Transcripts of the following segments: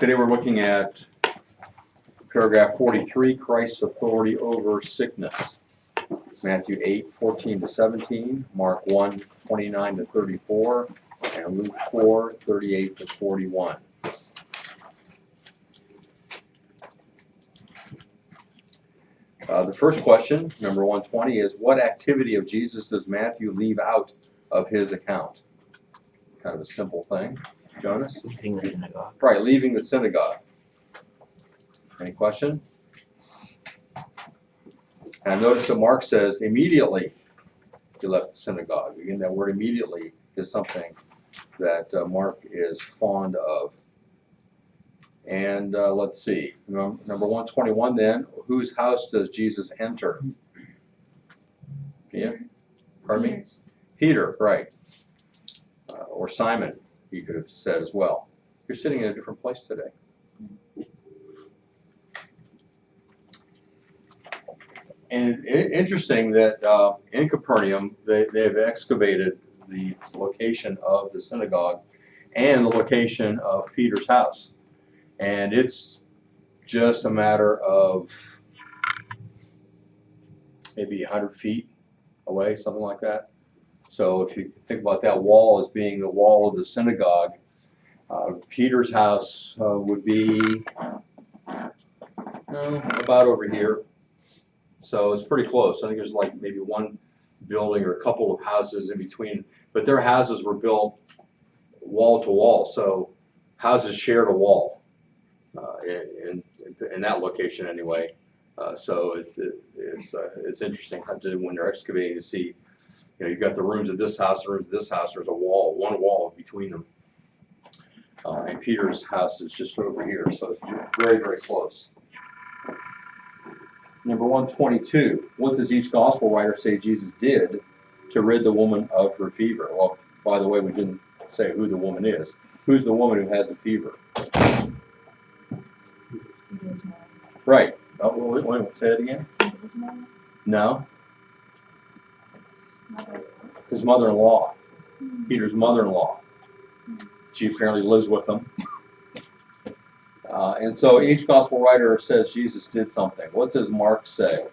Today we're looking at paragraph 43, Christ's authority over sickness. Matthew 8:14-17, Mark 1:29-34, and Luke 4:38-41. The first question, number 120, is what activity of Jesus does Matthew leave out of his account? Kind of a simple thing. Jonas? Leaving the synagogue. Right, leaving the synagogue. Any question? And notice that Mark says immediately he left the synagogue. Again, that word immediately is something that Mark is fond of. And let's see, number 121 then, whose house does Jesus enter? Yeah? Pardon me? Peter, right. Or Simon, you could have said as well. You're sitting in a different place today. And interesting that in Capernaum, they've excavated the location of the synagogue and the location of Peter's house. And it's just a matter of maybe 100 feet away, something like that. So if you think about that wall as being the wall of the synagogue, Peter's house would be about over here. So it's pretty close. I think there's like maybe one building or a couple of houses in between. But their houses were built wall to wall. So houses shared a wall in that location anyway. So it's interesting when they're excavating to see, you've got the rooms of this house, the rooms of this house, there's a wall, one wall between them. And Peter's house is just over here, so it's very, very close. Number 122, what does each gospel writer say Jesus did to rid the woman of her fever? Well, by the way, we didn't say who the woman is. Who's the woman who has the fever? Right. Oh, wait, say it again. No. His mother-in-law. Peter's mother-in-law. She apparently lives with him. And so each gospel writer says Jesus did something. What does Mark say?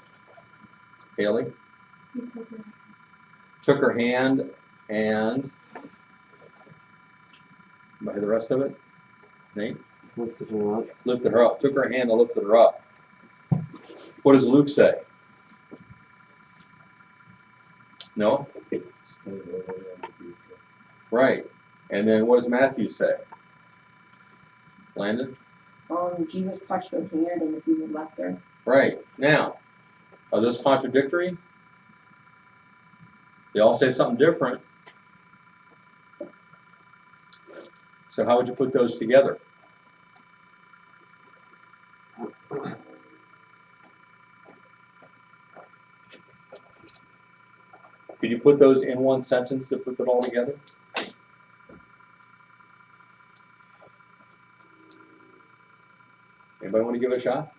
Haley? Took her hand and by the rest of it? Nate? Lifted her up. Lifted her up. Took her hand and lifted her up. What does Luke say? No? Right. And then what does Matthew say? Landon? Jesus touched her hand and the fever left her. Right. Now, are those contradictory? They all say something different. So how would you put those together? Could you put those in one sentence that puts it all together? Anybody want to give it a shot?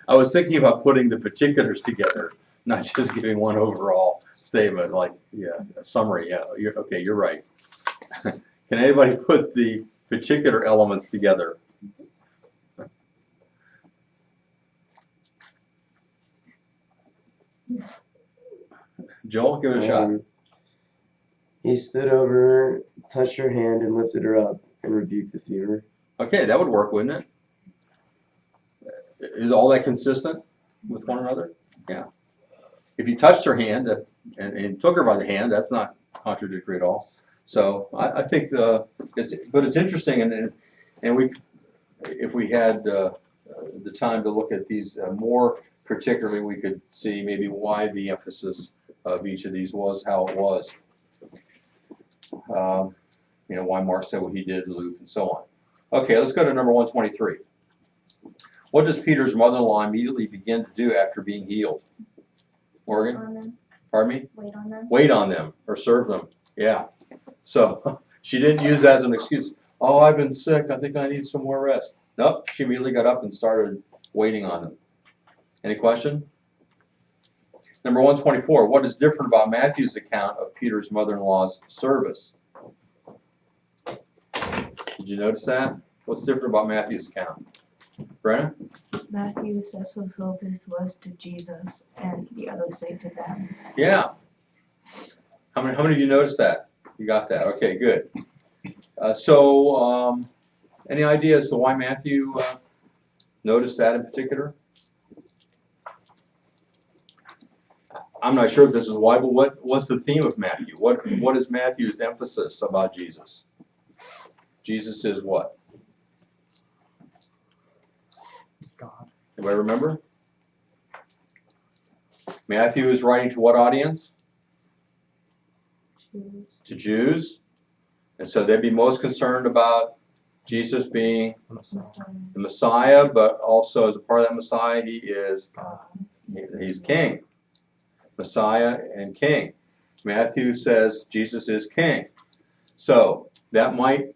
I was thinking about putting the particulars together, not just giving one overall statement, like a summary. Yeah, you're right. Can anybody put the particular elements together? Joel, give it a shot. He stood over her, touched her hand, and lifted her up, and rebuked the fever. Okay, that would work, wouldn't it? Is all that consistent with one another? Yeah. If he touched her hand and took her by the hand, that's not contradictory at all. So I think it's interesting, and we, if we had the time to look at these more particularly, we could see maybe why the emphasis of each of these was how it was. Why Mark said what he did, Luke, and so on. Okay, let's go to number 123. What does Peter's mother-in-law immediately begin to do after being healed? Morgan? On them. Pardon me? Wait on them. Wait on them or serve them. Yeah. So she didn't use that as an excuse. Oh, I've been sick. I think I need some more rest. Nope. She immediately got up and started waiting on them. Any question? Number 124, what is different about Matthew's account of Peter's mother-in-law's service? Did you notice that? What's different about Matthew's account? Brenna? Matthew says who this was to Jesus, and the others say to them. Yeah. How many of you noticed that? You got that? Okay, good. Any idea as to why Matthew noticed that in particular? I'm not sure if this is why, but what's the theme of Matthew? What is Matthew's emphasis about Jesus? Jesus is what? God. Anybody remember? Matthew is writing to what audience? Jews. To Jews. And so they'd be most concerned about Jesus being the Messiah, but also as a part of that Messiah, he's king. Messiah and king. Matthew says Jesus is king. So that might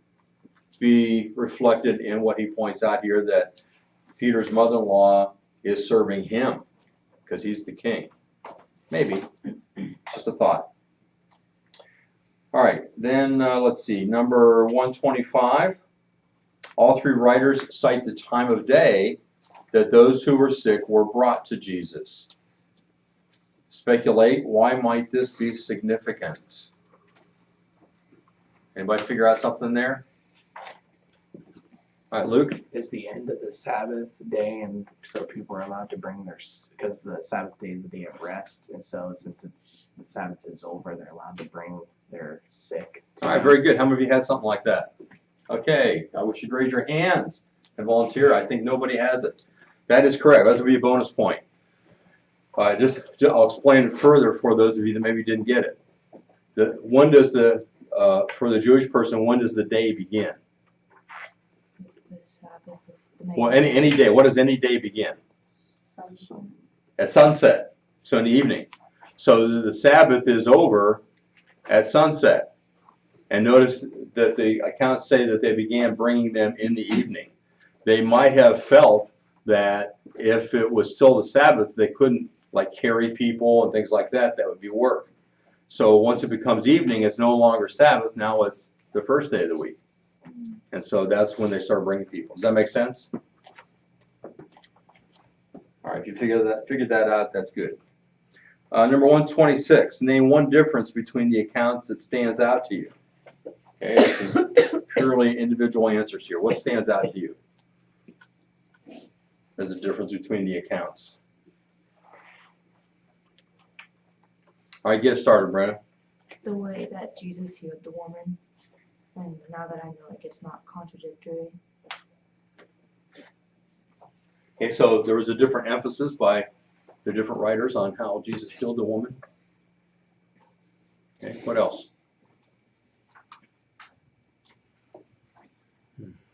be reflected in what he points out here, that Peter's mother-in-law is serving him because he's the king. Maybe. Just a thought. All right, then let's see, number 125. All three writers cite the time of day that those who were sick were brought to Jesus. Speculate, why might this be significant? Anybody figure out something there? All right, Luke? Is the end of the Sabbath day, and so people are allowed to bring because the Sabbath day is the day of rest, and so since the Sabbath is over, they're allowed to bring their sick. All right, very good. How many of you had something like that? Okay, I wish you'd raise your hands and volunteer. I think nobody has it. That is correct. That would be a bonus point. I'll explain it further for those of you that maybe didn't get it. For the Jewish person, when does the day begin? The Sabbath, the night. Well, any day. What does any day begin? At sunset. So in the evening. So the Sabbath is over at sunset. And notice that the accounts say that they began bringing them in the evening. They might have felt that if it was still the Sabbath, they couldn't carry people and things like that. That would be work. So once it becomes evening, it's no longer Sabbath. Now it's the first day of the week. And so that's when they start bringing people. Does that make sense? All right, if you figured that out, that's good. Number 126, name one difference between the accounts that stands out to you. Okay, this is purely individual answers here. What stands out to you as a difference between the accounts? All right, get started, Brenna. The way that Jesus healed the woman, and now that I know it's not contradictory. Okay, so there was a different emphasis by the different writers on how Jesus healed the woman. Okay, what else?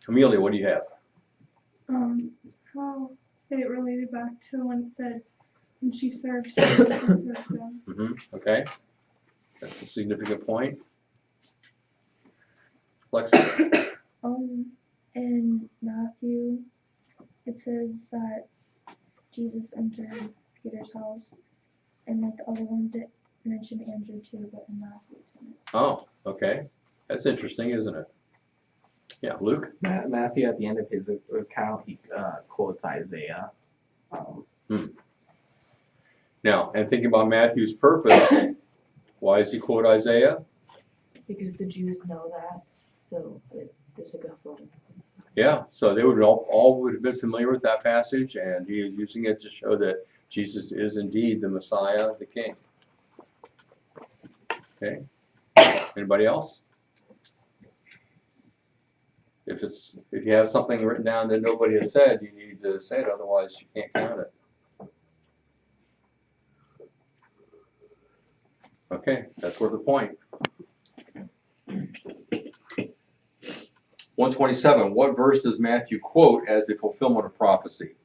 Amelia, what do you have? How it related back to when it said when she served him and served them. Okay, that's a significant point. Lexi? In Matthew, it says that Jesus entered Peter's house, and the other ones it mentioned Andrew too, but in Matthew it didn't. Oh, okay. That's interesting, isn't it? Yeah, Luke? Matthew, at the end of his account, he quotes Isaiah. Now, and thinking about Matthew's purpose, why does he quote Isaiah? Because the Jews know that, so there's a fulfillment. Yeah, so they would all would have been familiar with that passage, and he is using it to show that Jesus is indeed the Messiah, the King. Okay. Anybody else? If you have something written down that nobody has said, you need to say it, otherwise you can't count it. Okay, that's worth a point. 127, what verse does Matthew quote as a fulfillment of prophecy?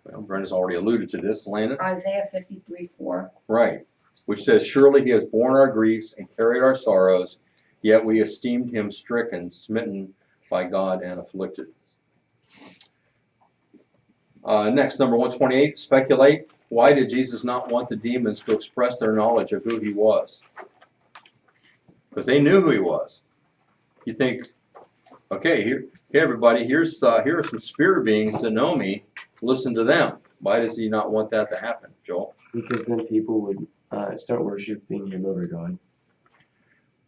Well, Brenda's already alluded to this. Landon? Isaiah 53:4. Right, which says, surely he has borne our griefs and carried our sorrows, yet we esteemed him stricken, smitten by God, and afflicted. Next, number 128, speculate. why did Jesus not want the demons to express their knowledge of who he was? Because they knew who he was. You think, okay, here, everybody, here are some spirit beings that know me. Listen to them. Why does he not want that to happen, Joel? Because then people would start worshiping him over God.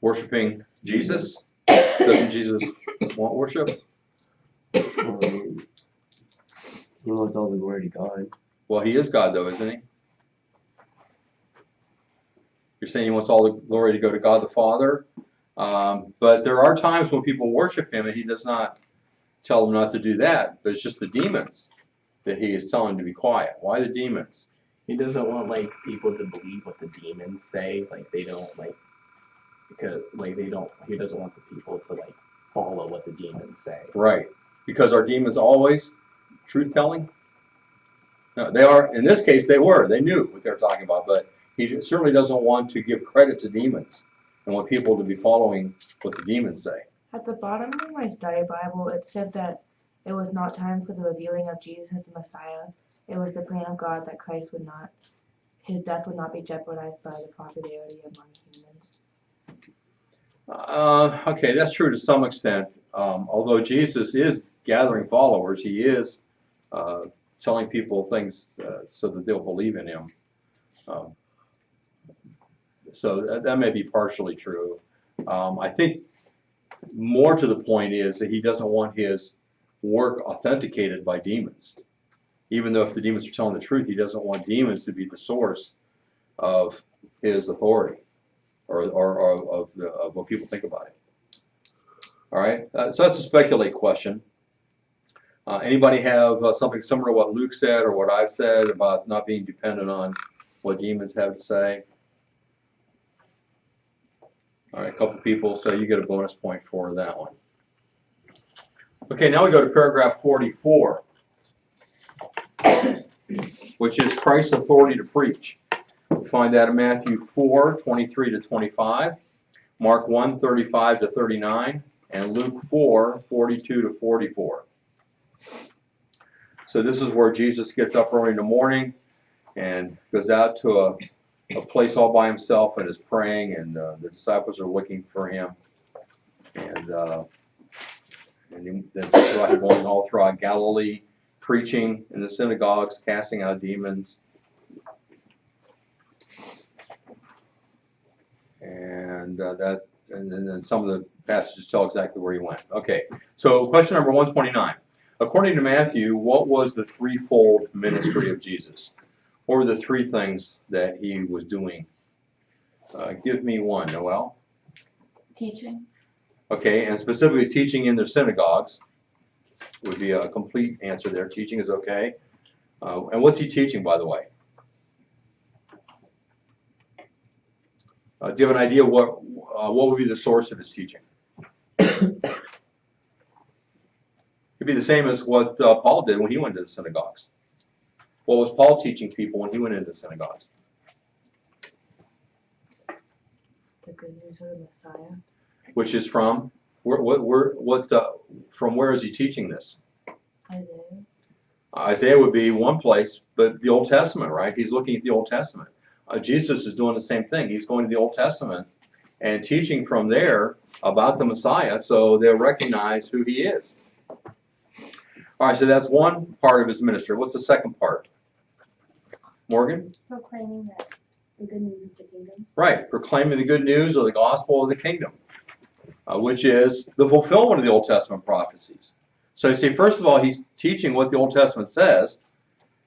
Worshiping Jesus? Doesn't Jesus want worship? He wants all the glory to God. Well, he is God, though, isn't he? You're saying he wants all the glory to go to God the Father. But there are times when people worship him and he does not tell them not to do that. But it's just the demons that he is telling to be quiet. Why the demons? He doesn't want like people to believe what the demons say. Like they don't like because like they don't. He doesn't want the people to like follow what the demons say. Right. Because are demons always truth-telling? No, they are. In this case, they were. They knew what they were talking about. But he certainly doesn't want to give credit to demons and want people to be following what the demons say. At the bottom of my study Bible, it said that it was not time for the revealing of Jesus as the Messiah. It was the plan of God that his death would not be jeopardized by the popularity among humans. Okay, that's true to some extent. Although Jesus is gathering followers, he is telling people things so that they'll believe in him. So that may be partially true. I think more to the point is that he doesn't want his work authenticated by demons. Even though if the demons are telling the truth, he doesn't want demons to be the source of his authority or of what people think about it. All right, so that's a speculate question. Anybody have something similar to what Luke said or what I've said about not being dependent on what demons have to say? All right, a couple people, so you get a bonus point for that one. Okay, now we go to paragraph 44, which is Christ's authority to preach. We find that in Matthew 4:23 to 25, Mark 1:35 to 39, and Luke 4:42 to 44. So this is where Jesus gets up early in the morning and goes out to a place all by himself and is praying, and the disciples are looking for him. And then he's going all throughout Galilee, preaching in the synagogues, casting out demons. And then some of the passages tell exactly where he went. Okay, so question number 129. According to Matthew, what was the threefold ministry of Jesus? What were the three things that he was doing? Give me one, Noel. Teaching. Okay, and specifically teaching in their synagogues would be a complete answer there. Teaching is okay. And what's he teaching, by the way? Do you have an idea what would be the source of his teaching? It'd be the same as what Paul did when he went to the synagogues. What was Paul teaching people when he went into the synagogues? The good news of the Messiah. Which is from from where is he teaching this? Isaiah. Isaiah would be one place, but the Old Testament, right? He's looking at the Old Testament. Jesus is doing the same thing. He's going to the Old Testament and teaching from there about the Messiah, so they'll recognize who he is. All right, so that's one part of his ministry. What's the second part? Morgan? Proclaiming that the good news of the kingdom. Right, proclaiming the good news of the gospel of the kingdom, which is the fulfillment of the Old Testament prophecies. So you see, first of all, he's teaching what the Old Testament says,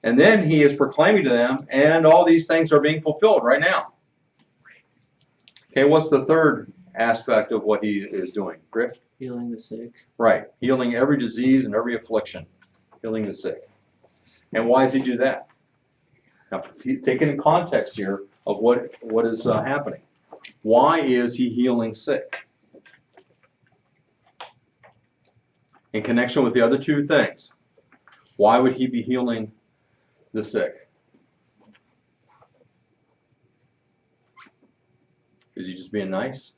and then he is proclaiming to them, and all these things are being fulfilled right now. Okay, what's the third aspect of what he is doing? Griff? Healing the sick. Right, healing every disease and every affliction, healing the sick. And why does he do that? Now, take it in context here of what is happening. Why is he healing sick? In connection with the other two things, why would he be healing the sick? Is he just being nice?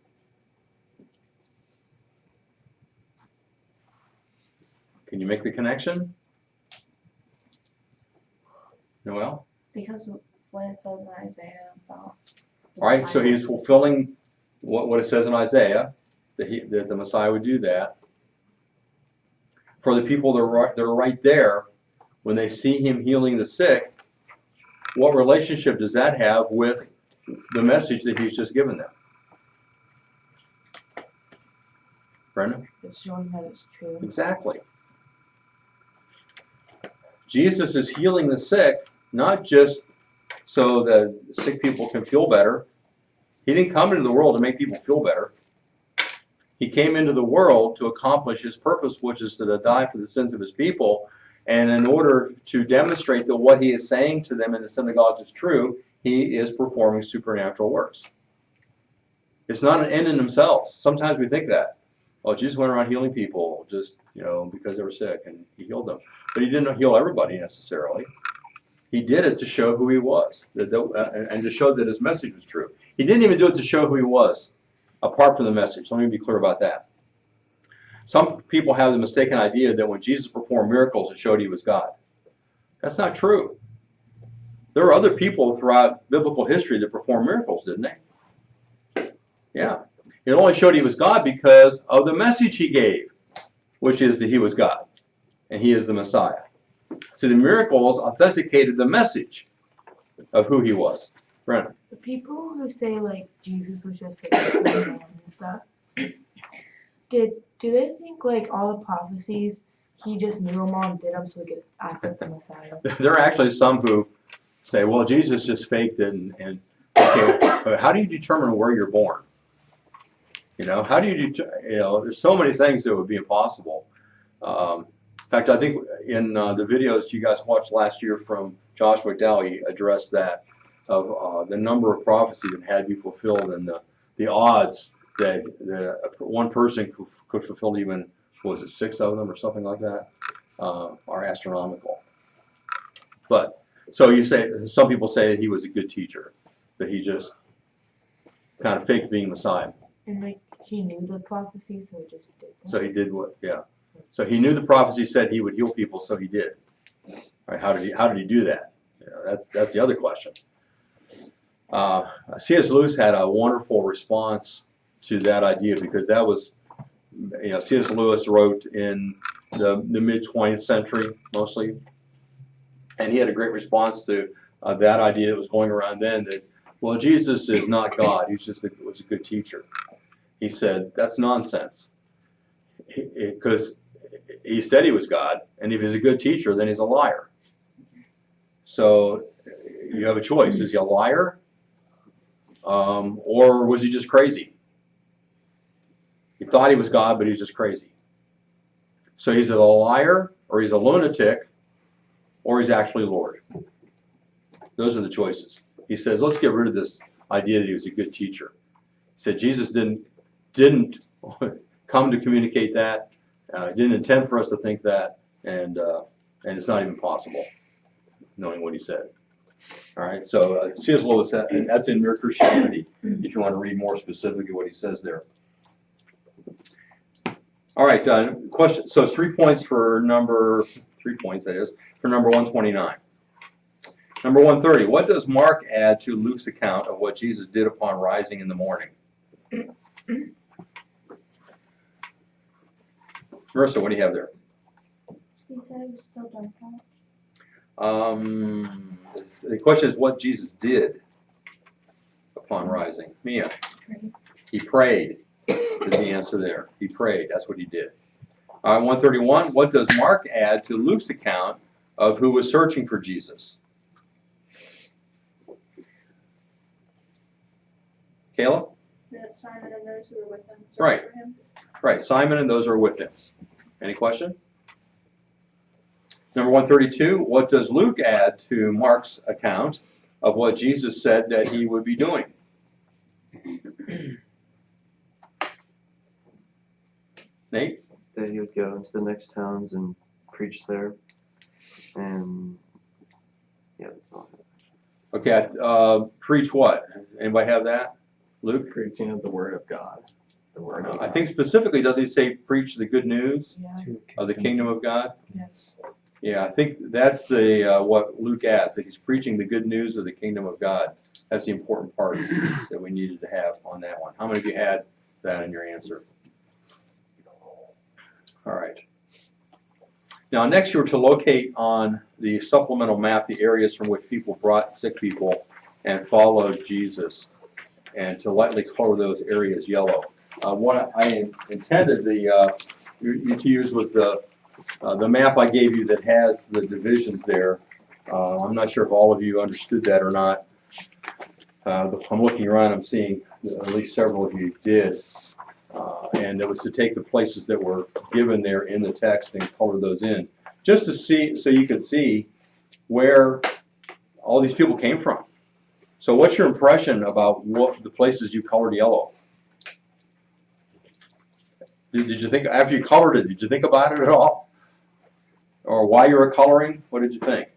Can you make the connection? Noel? Because of what it says in Isaiah about. the All right, so Messiah. he's fulfilling what it says in Isaiah, that the Messiah would do that. For the people that are right there, when they see him healing the sick, what relationship does that have with the message that he's just given them? Brenda? It's showing that it's true. Exactly. Jesus is healing the sick, not just so that sick people can feel better. He didn't come into the world to make people feel better. He came into the world to accomplish his purpose, which is to die for the sins of his people. And in order to demonstrate that what he is saying to them in the synagogues is true, he is performing supernatural works. It's not an end in themselves. Sometimes we think that. Oh, Jesus went around healing people just, because they were sick, and he healed them. But he didn't heal everybody necessarily. He did it to show who he was, and to show that his message was true. He didn't even do it to show who he was, apart from the message. Let me be clear about that. Some people have the mistaken idea that when Jesus performed miracles, it showed he was God. That's not true. There were other people throughout biblical history that performed miracles, didn't they? Yeah. It only showed he was God because of the message he gave, which is that he was God, and he is the Messiah. So the miracles authenticated the message of who he was. Brennan. The people who say like Jesus was just like a man and stuff, do they think like all the prophecies he just knew them all and did them so he could act like the Messiah? There are actually some who say, well, Jesus just faked it, and okay, but how do you determine where you're born? How do you there's so many things that would be impossible. In fact, I think in the videos you guys watched last year from Josh McDowell, he addressed that of the number of prophecies that had to be fulfilled, and the odds that one person could fulfill even, what was it, 6 of them or something like that, are astronomical. But so you say, some people say that he was a good teacher, that he just kind of faked being Messiah. And like he knew the prophecy, so he just did them. So he did what? Yeah. So he knew the prophecy said he would heal people, so he did. Right? How did he do that? That's the other question. C.S. Lewis had a wonderful response to that idea, because that was, C.S. Lewis wrote in the mid 20th century mostly, and he had a great response to that idea that was going around then, that, well, Jesus is not God, he just was a good teacher. He said, that's nonsense, because he said he was God, and if he's a good teacher, then he's a liar. So you have a choice. Is he a liar, or was he just crazy? He thought he was God, but he was just crazy. So he's a liar, or he's a lunatic, or he's actually Lord. Those are the choices. He says, let's get rid of this idea that he was a good teacher. He said Jesus didn't come to communicate that. Didn't intend for us to think that, and it's not even possible, knowing what he said. All right, so C.S. Lewis, and that's in Mere Christianity, if you want to read more specifically what he says there. All right, question. So it's 3 points for number 129. Number 130. What does Mark add to Luke's account of what Jesus did upon rising in the morning? Marissa, what do you have there? He said it was still dark out. The question is what Jesus did upon rising. Mia. He prayed. Is the answer there. He prayed. That's what he did. 131. What does Mark add to Luke's account of who was searching for Jesus? Kayla? That Simon and those who were with him searched Right. for him. Right. Simon and those who are with him. Any question? Number 132. What does Luke add to Mark's account of what Jesus said that he would be doing? Nate? That he would go into the next towns and preach there. And yeah, that's all. Okay, preach what? Anybody have that? Luke? Preaching of the Word of God. The Word of God. I think specifically, does he say preach the good news Yeah. of the kingdom of God? Yes. Yeah, I think that's the what Luke adds, that he's preaching the good news of the kingdom of God. That's the important part that we needed to have on that one. How many of you had that in your answer? All right. Now, next you were to locate on the supplemental map the areas from which people brought sick people and followed Jesus, and to lightly color those areas yellow. What I intended you to use was the map I gave you that has the divisions there. I'm not sure if all of you understood that or not. I'm looking around, I'm seeing at least several of you did. And it was to take the places that were given there in the text and color those in, just to see, so you could see where all these people came from. So what's your impression about what the places you colored yellow? Did you think, after you colored it, did you think about it at all? Or why you were coloring? What did you think?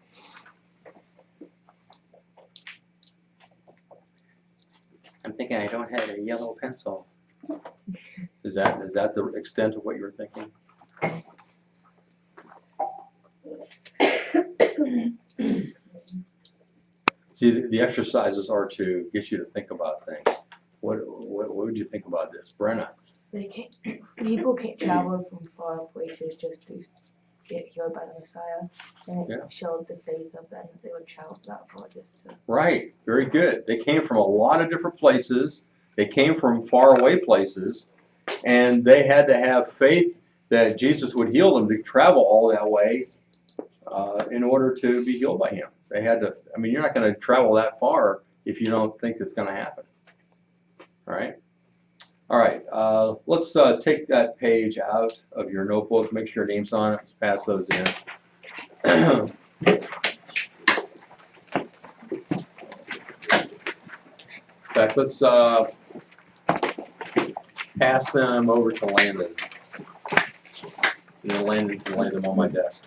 I'm thinking I don't have a yellow pencil. Is that the extent of what you were thinking? See, the exercises are to get you to think about things. What would you think about this, Brenna? People traveled from far places just to get healed by the Messiah, and it showed the faith of them that they would travel that far just to. Right, very good. They came from a lot of different places. They came from far away places, and they had to have faith that Jesus would heal them to travel all that way in order to be healed by him. They had to, I mean, you're not going to travel that far if you don't think it's going to happen. All right? All right, let's take that page out of your notebook, make sure your name's on it, let's pass those in. In fact, let's pass them over to Landon. Landon can lay them on my desk.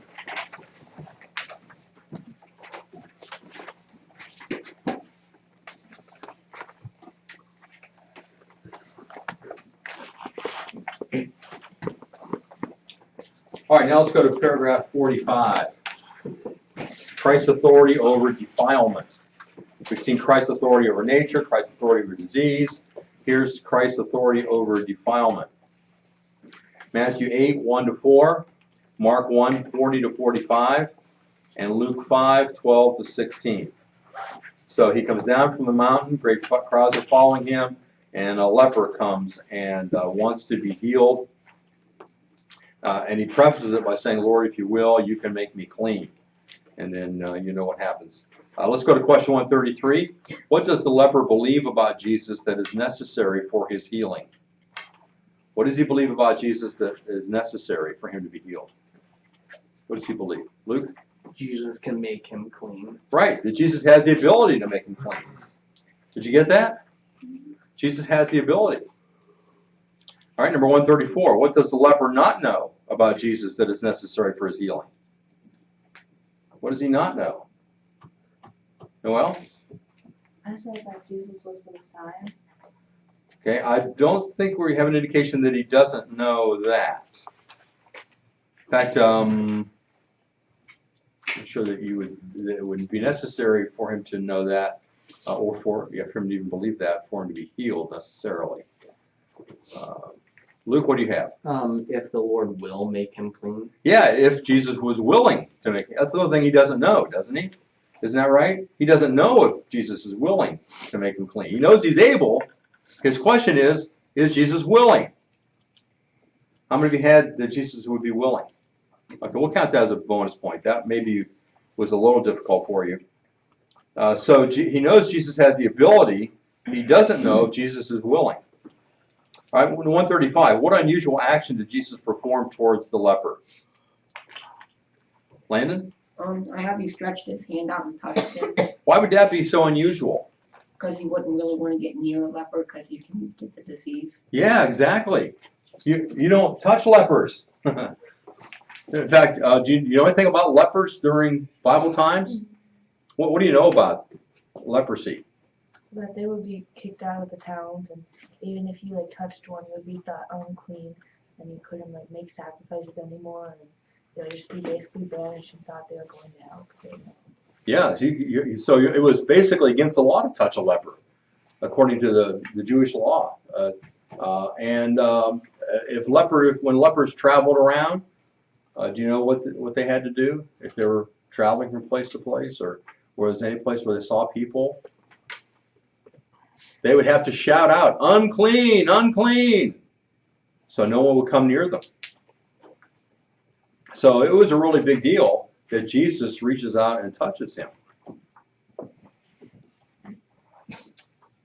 All right, now let's go to paragraph 45. Christ's authority over defilement. We've seen Christ's authority over nature, Christ's authority over disease. Here's Christ's authority over defilement. Matthew 8, 1-4, Mark 1, 40-45, and Luke 5, 12-16. So he comes down from the mountain, great crowds are following him, and a leper comes and wants to be healed. And he prefaces it by saying, Lord, if you will, you can make me clean. And then you know what happens. Let's go to question 133. What does the leper believe about Jesus that is necessary for his healing? What does he believe about Jesus that is necessary for him to be healed? What does he believe? Luke? Jesus can make him clean. Right, that Jesus has the ability to make him clean. Did you get that? Jesus has the ability. All right, number 134. What does the leper not know about Jesus that is necessary for his healing? What does he not know? Noel? I said that Jesus was the Messiah. Okay, I don't think we have an indication that he doesn't know that. In fact, I'm sure that it wouldn't be necessary for him to know that, or for him to even believe that, for him to be healed necessarily. Luke, what do you have? If the Lord will make him clean. Yeah, if Jesus was willing to make it. That's the other thing he doesn't know, doesn't he? Isn't that right? He doesn't know if Jesus is willing to make him clean. He knows he's able. His question is Jesus willing? How many of you had that Jesus would be willing? Okay, we'll count that as a bonus point. That maybe was a little difficult for you. So he knows Jesus has the ability. He doesn't know if Jesus is willing. All right, 135. What unusual action did Jesus perform towards the leper? Landon? I have he stretched his hand out and touched him Why would that be so unusual? because he wouldn't really want to get near a leper because he can get the disease. Yeah, exactly. You don't touch lepers. In fact, do you know anything about lepers during Bible times? What do you know about leprosy? That they would be kicked out of the towns, and even if you touched one, you would be thought unclean, and you couldn't make sacrifices anymore, and They would just be basically banished and thought they were going to hell. Yeah, so it was basically against the law to touch a leper, according to the Jewish law. When lepers traveled around, do you know what they had to do if they were traveling from place to place, or was any place where they saw people? They would have to shout out, "Unclean, unclean," so no one would come near them. So it was a really big deal that Jesus reaches out and touches him.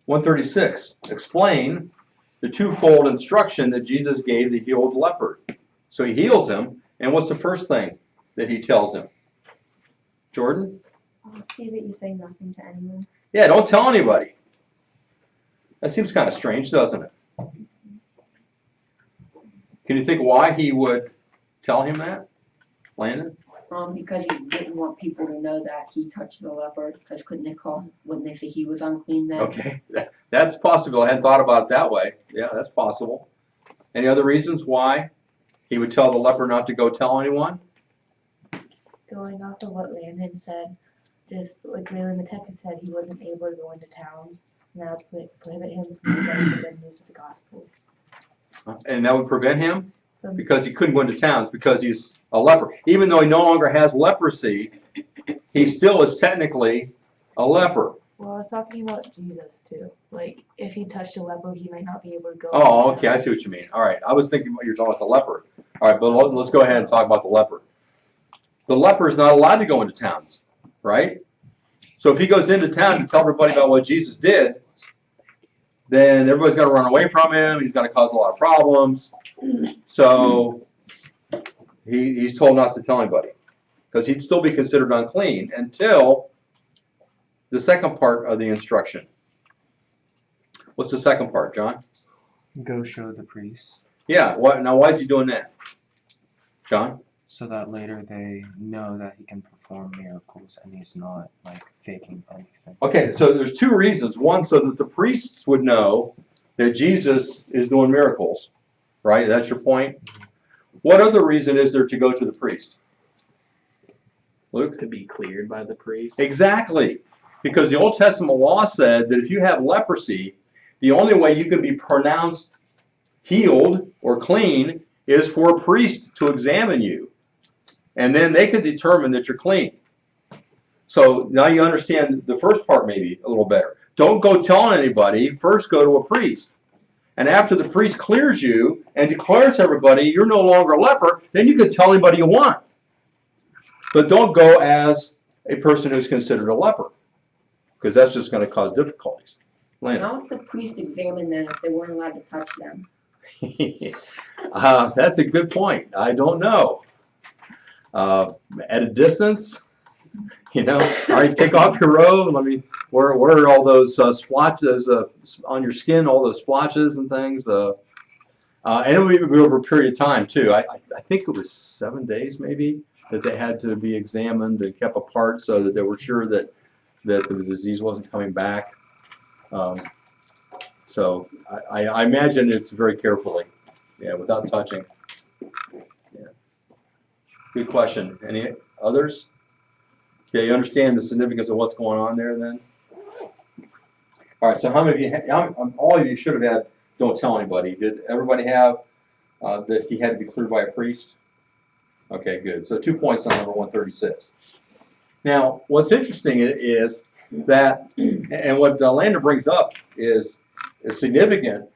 136, explain the twofold instruction that Jesus gave the healed leper. So he heals him, and what's the first thing that he tells him? Jordan? See that you say nothing to anyone. Yeah, don't tell anybody. That seems kind of strange, doesn't it? Can you think why he would tell him that, Landon? Because he didn't want people to know that he touched the leper, because wouldn't they say he was unclean then? Okay, that's possible. I hadn't thought about it that way. Yeah, that's possible. Any other reasons why he would tell the leper not to go tell anyone? Going off of what Landon said, just like Ray in the text said, he wasn't able to go into towns, and that would prohibit him from spreading the good news of the gospel. And that would prevent him? Because he couldn't go into towns because he's a leper. Even though he no longer has leprosy, he still is technically a leper. Well, I was talking about Jesus too. Like, if he touched a leper, he might not be able to go. Oh, okay, I see what you mean. All right, I was thinking you're talking about the leper. All right, but let's go ahead and talk about the leper. The leper is not allowed to go into towns, right? So if he goes into town to tell everybody about what Jesus did, then everybody's going to run away from him. He's going to cause a lot of problems. So he's told not to tell anybody because he'd still be considered unclean until the second part of the instruction. What's the second part, John? Go show the priest. Yeah, now why is he doing that? John? So that later they know that he can perform miracles and he's not like faking anything. Okay, so there's two reasons. One, so that the priests would know that Jesus is doing miracles, right? That's your point? What other reason is there to go to the priest? Luke? To be cleared by the priest. Exactly. Because the Old Testament law said that if you have leprosy, the only way you can be pronounced healed or clean is for a priest to examine you. And then they could determine that you're clean. So now you understand the first part maybe a little better. Don't go telling anybody. First go to a priest. And after the priest clears you and declares to everybody you're no longer a leper, then you can tell anybody you want. But don't go as a person who's considered a leper, because that's just going to cause difficulties. Lynn. How if the priest examined them if they weren't allowed to touch them? That's a good point. I don't know. At a distance, all right, take off your robe. Where are all those splotches on your skin, all those splotches and things? And it would be over a period of time, too. I think it was 7 days, maybe, that they had to be examined and kept apart so that they were sure that the disease wasn't coming back. So I imagine it's very carefully, without touching. Good question. Any others? Yeah, you understand the significance of what's going on there then? All right, so how many of you, all of you should have had, don't tell anybody. Did everybody have that he had to be cleared by a priest? Okay, good. So 2 points on number 136. Now, what's interesting is that, and what Lander brings up is significant,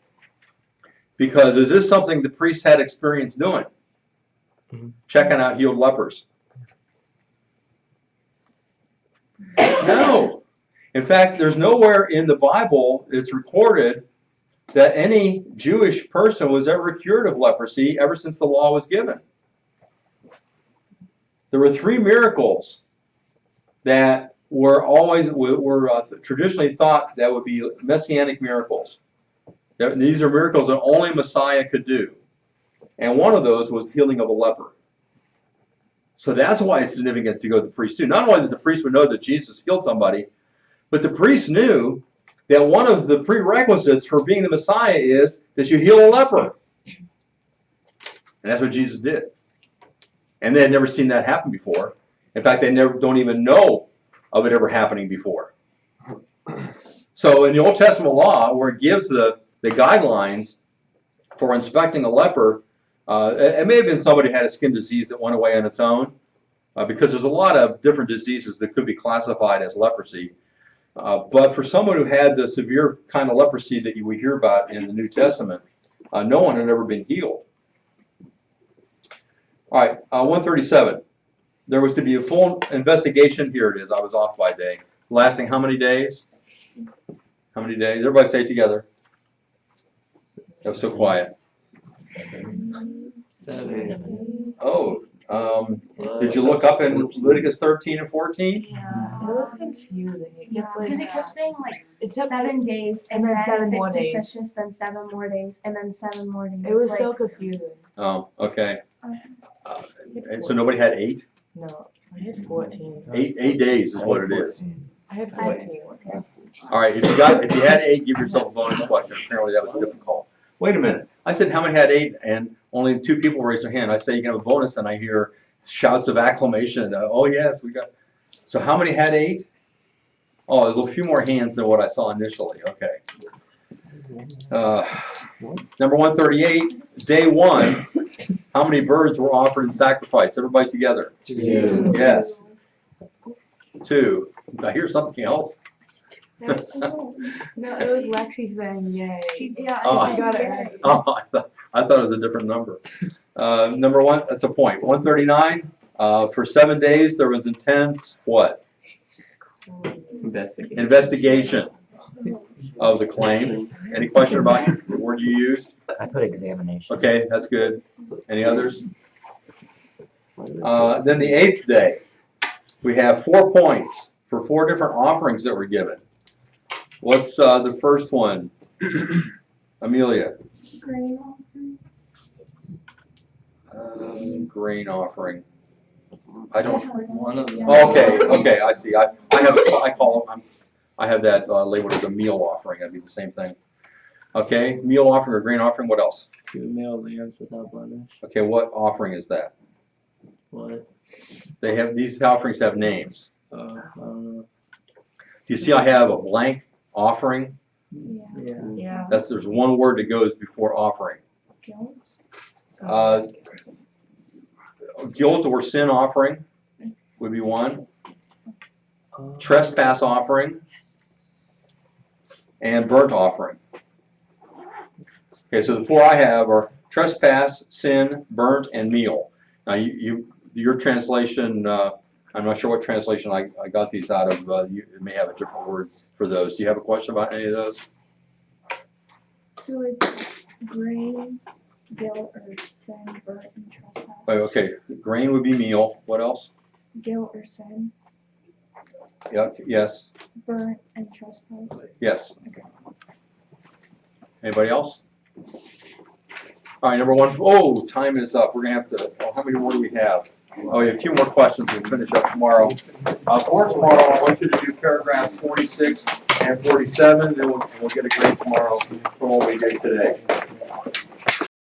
because is this something the priest had experience doing? Checking out healed lepers? No. In fact, there's nowhere in the Bible it's recorded that any Jewish person was ever cured of leprosy ever since the law was given. There were 3 miracles that were traditionally thought that would be messianic miracles. These are miracles that only Messiah could do. And one of those was healing of a leper. So that's why it's significant to go to the priest too. Not only that the priest would know that Jesus healed somebody, but the priest knew that one of the prerequisites for being the Messiah is that you heal a leper. And that's what Jesus did. And they had never seen that happen before. In fact, they don't even know of it ever happening before. So in the Old Testament law, where it gives the guidelines for inspecting a leper, it may have been somebody who had a skin disease that went away on its own, because there's a lot of different diseases that could be classified as leprosy. But for someone who had the severe kind of leprosy that we hear about in the New Testament, no one had ever been healed. All right, 137. There was to be a full investigation. Here it is. I was off by a day. Lasting how many days? How many days? Everybody say it together. That was so quiet. 7. Oh, did you look up in Leviticus 13 and 14? Yeah, it was confusing. It kept Because like, it kept saying like it took 7 days, and then 7 if more it's days. suspicious, then 7 more days, and then 7 more days. It was like, so confusing. Oh, okay. And so nobody had 8? No, I had 14. 8 days is what it is. I had 14. All right, if you had 8, give yourself a bonus question. Apparently that was difficult. Wait a minute. I said how many had 8, and only 2 people raised their hand. I say you can have a bonus, and I hear shouts of acclamation. Oh yes, we got. So how many had 8? Oh, there's a few more hands than what I saw initially. Okay. Number 138, day 1. How many birds were offered in sacrifice? Everybody together. 2. Yes. 2. I hear something else. No, it was Lexi saying yay. She Oh. got it right. Oh, I thought it was a different number. Number 1, that's a point. 139, for 7 days there was intense, what? Investigation of the claim. Any question about the word you used? I put examination. Okay, that's good. Any others? Then the 8th day, we have 4 points for 4 different offerings that were given. What's the first one? Amelia. grain offering. Grain offering. I don't. One of them. Oh, okay, I see. I have that labeled as a meal offering. That'd be the same thing. Okay, meal offering or grain offering. What else? 2 male lambs without blemish. Okay, what offering is that? What? They have these offerings have names. I don't know. Do you see? I have a blank offering. Yeah. Yeah. Yeah. There's one word that goes before offering. Guilt. Guilt or sin offering would be one. Trespass offering and burnt offering. Okay, so the 4 I have are trespass, sin, burnt, and meal. Now your translation, I'm not sure what translation I got these out of. It may have a different word for those. Do you have a question about any of those? So it's grain, guilt, or sin, burnt, and trespass. Okay, grain would be meal. What else? Guilt or sin, Yeah, yes, burnt, and trespass. yes. Anybody else? All right, number 1. Oh, time is up. We're gonna have to. Oh, how many more do we have? Oh, yeah, a few more questions. We'll finish up tomorrow. For tomorrow, I want you to do paragraphs 46 and 47. Then we'll get a grade tomorrow from what we did today.